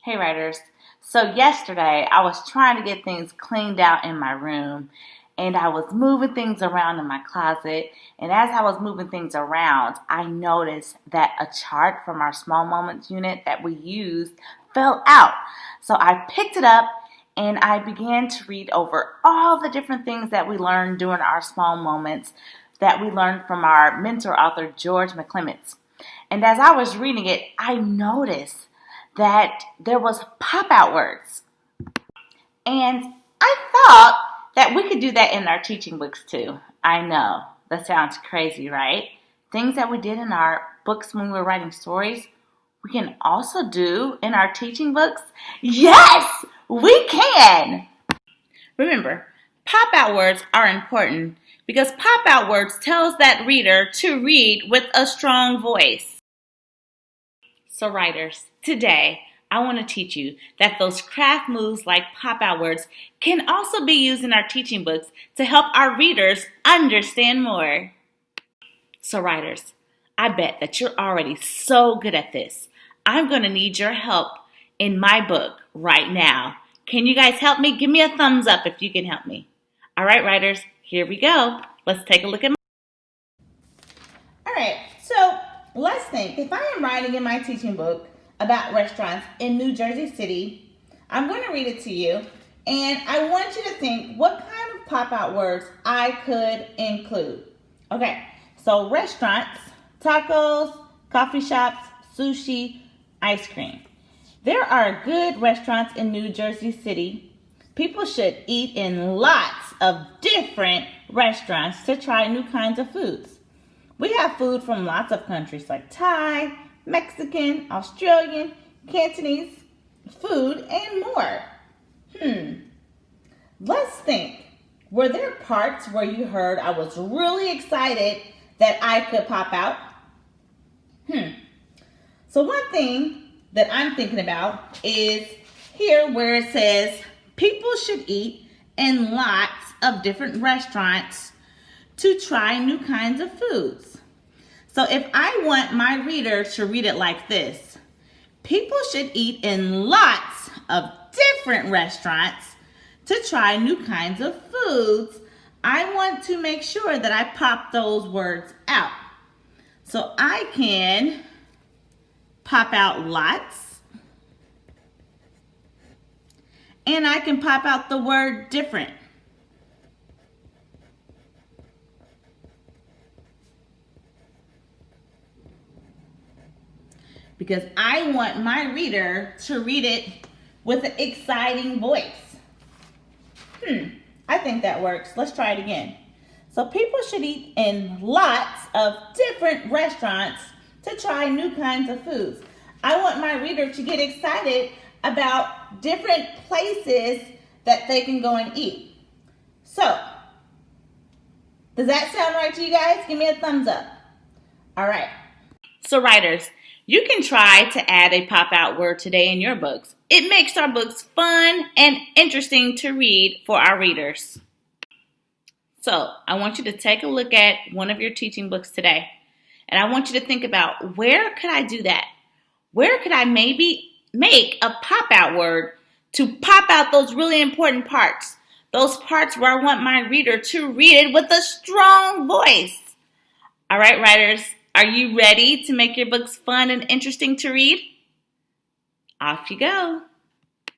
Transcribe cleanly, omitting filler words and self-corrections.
Hey writers. So yesterday I was trying to get things cleaned out in my room and I was moving things around in my closet. And as I was moving things around, I noticed that a chart from our small moments unit that we used fell out. So I picked it up and I began to read over all the different things that we learned during our small moments that we learned from our mentor author George McClements. And as I was reading it, I noticed that there was pop-out words. And I thought that we could do that in our teaching books too. I know, that sounds crazy, right? Things that we did in our books when we were writing stories, we can also do in our teaching books. Yes, we can! Remember, pop-out words are important because pop-out words tells that reader to read with a strong voice. So writers, today I want to teach you that those craft moves like pop-out words can also be used in our teaching books to help our readers understand more. So writers, I bet that you're already so good at this. I'm going to need your help in my book right now. Can you guys help me? Give me a thumbs up if you can help me. All right, writers, here we go. Let's take a look at All right, so let's think. If I am writing in my teaching book about restaurants in New Jersey City, I'm going to read it to you, and I want you to think what kind of pop-out words I could include. Okay, so restaurants, tacos, coffee shops, sushi, ice cream. There are good restaurants in New Jersey City. People should eat in lots of different restaurants to try new kinds of foods. We have food from lots of countries like Thai, Mexican, Australian, Cantonese food, and more. Let's think. Were there parts where you heard I was really excited that I could pop out? So one thing that I'm thinking about is here where it says people should eat in lots of different restaurants to try new kinds of foods. So if I want my reader to read it like this, people should eat in lots of different restaurants to try new kinds of foods, I want to make sure that I pop those words out. So I can pop out lots, and I can pop out the word different. Because I want my reader to read it with an exciting voice. I think that works. Let's try it again. So people should eat in lots of different restaurants to try new kinds of foods. I want my reader to get excited about different places that they can go and eat. So, does that sound right to you guys? Give me a thumbs up. All right. So writers, you can try to add a pop-out word today in your books. It makes our books fun and interesting to read for our readers. So I want you to take a look at one of your teaching books today. And I want you to think about, where could I do that? Where could I maybe make a pop-out word to pop out those really important parts? Those parts where I want my reader to read it with a strong voice. All right, writers, are you ready to make your books fun and interesting to read? Off you go.